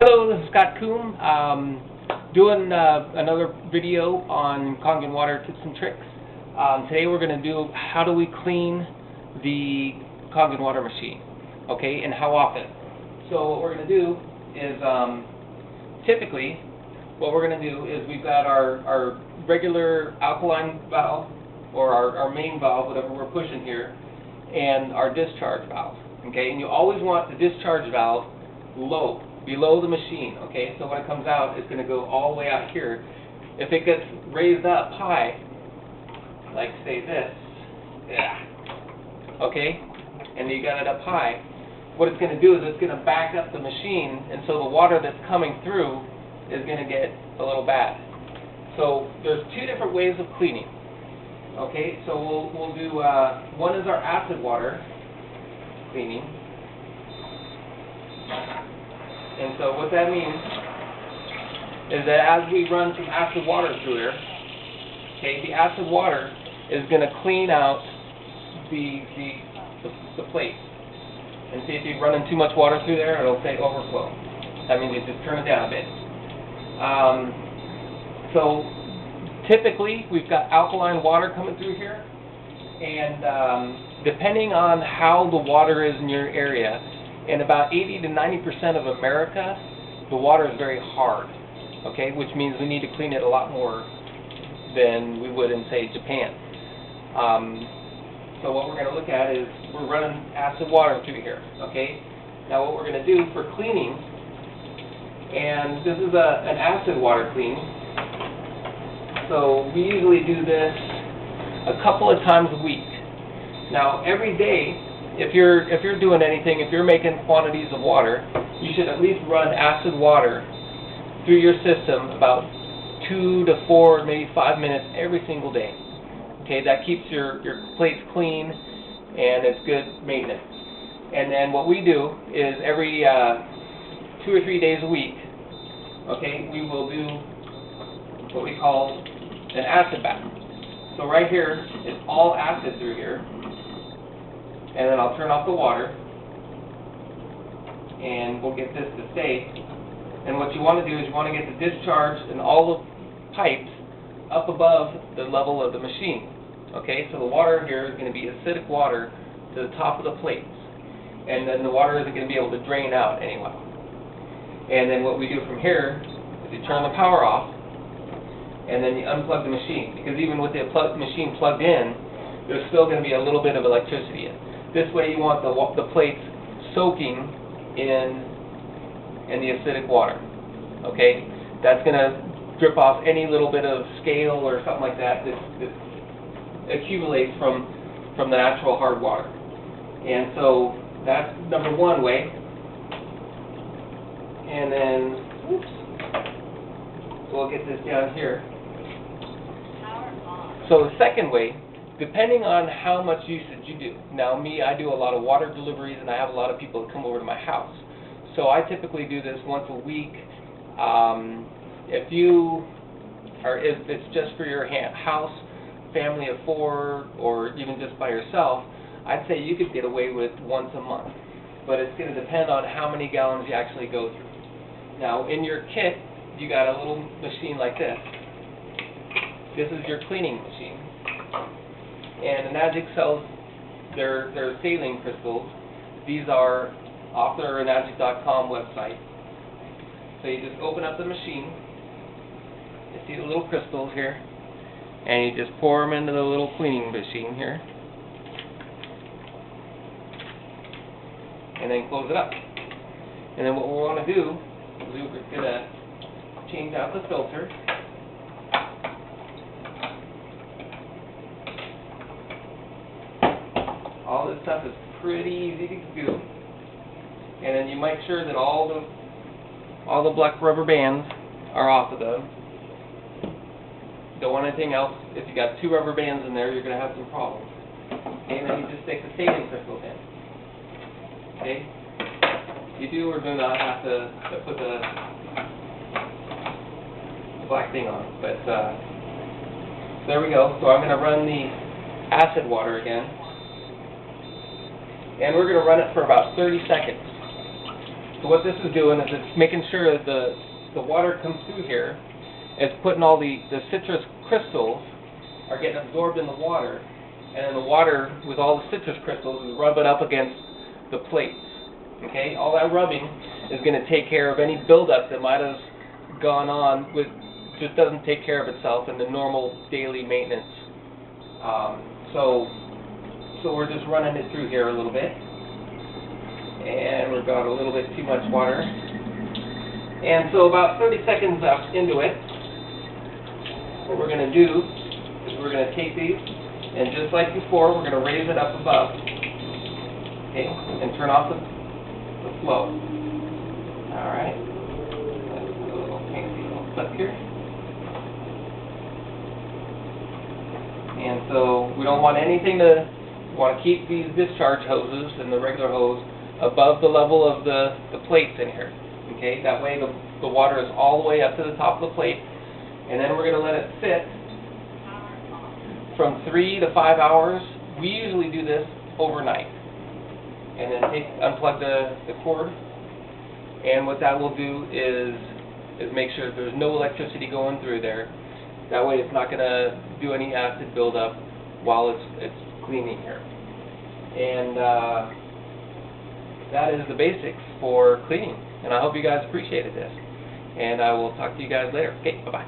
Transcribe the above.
Hello, this is Scott Coombe, doing another video on Kangen water tips and tricks. Today we're going to do how do we clean the Kangen water machine, okay, and how often. So what we're going to do is, typically, what we're going to do is we've got our regular alkaline valve, or our main valve, whatever we're pushing here, and our discharge valve, okay, and you always want the discharge valve low, below the machine, okay? So when it comes out, it's going to go all the way out here. If it gets raised up high, like say this, okay, and you got it up high, what it's going to do is it's going to back up the machine, and so the water that's coming through is going to get a little bad. So there's two different ways of cleaning, okay? So we'll do, one is our acid water cleaning. And so what that means is that as we run some acid water through here, okay, the acid water is going to clean out the plate. And see, if you're running too much water through there, it'll say overflow. That means you just turn it down a bit. So typically we've got alkaline water coming through here, and depending on how the water is in your area, in about 80 to 90% of America, the water is very hard, okay, which means we need to clean it a lot more than we would in, say, Japan. So what we're going to look at is we're running acid water through here, okay? Now what we're going to do for cleaning, and this is an acid water clean, so we usually do this a couple of times a week. Now every day, if you're doing anything, if you're making quantities of water, you should at least run acid water through your system about 2 to 4, maybe 5 minutes every single day. Okay, that keeps your plates clean and it's good maintenance. And then what we do is every 2 or 3 days a week, okay, we will do what we call an acid bath. So right here, it's all acid through here. And then I'll turn off the water, and we'll get this to stay. And what you want to do is you want to get the discharge and all the pipes up above the level of the machine. Okay, so the water here is going to be acidic water to the top of the plates, and then the water isn't going to be able to drain out anyway. And then what we do from here is you turn the power off, and then you unplug the machine, because even with the machine plugged in, there's still going to be a little bit of electricity in. This way you want the plates soaking in the acidic water, okay? That's going to drip off any little bit of scale or something like that that accumulates from the natural hard water. And so that's number one way. And then, we'll get this down here. So the second way, depending on how much usage you do. Now me, I do a lot of water deliveries, and I have a lot of people that come over to my house. So I typically do this once a week. If it's just for your house, family of 4, or even just by yourself, I'd say you could get away with once a month. But it's going to depend on how many gallons you actually go through. Now in your kit, you got a little machine like this. This is your cleaning machine. And Enagic sells their saline crystals. These are off their enagic.com website. So you just open up the machine. You see the little crystals here, and you just pour them into the little cleaning machine here, and then close it up. And then what we want to do is we're going to change out the filter. All this stuff is pretty easy to do, and then you make sure that all the black rubber bands are off of them. Don't want anything else. If you got 2 rubber bands in there, you're going to have some problems. Okay, and then you just stick the saline crystals in. Okay, you do or do not have to put the black thing on, but there we go. So I'm going to run the acid water again. And we're going to run it for about 30 seconds. So what this is doing is it's making sure that the water comes through here. It's putting all the citrus crystals are getting absorbed in the water, and then the water with all the citrus crystals is rubbing up against the plates. Okay, all that rubbing is going to take care of any buildup that might have gone on with just doesn't take care of itself in the normal daily maintenance. So we're just running it through here a little bit, and we've got a little bit too much water. And so about 30 seconds into it, what we're going to do is we're going to take these, and just like before, we're going to raise it up above, okay, and turn off the flow. All right. Let's do a little fancy little clip here. And so we don't want anything to, we want to keep these discharge hoses and the regular hose above the level of the plates in here. Okay, that way the water is all the way up to the top of the plate, and then we're going to let it sit from 3 to 5 hours. We usually do this overnight, and then unplug the cord, and what that will do is make sure that there's no electricity going through there. That way it's not going to do any acid buildup while it's cleaning here. And that is the basics for cleaning. And I hope you guys appreciated this. And I will talk to you guys later. Okay, bye-bye.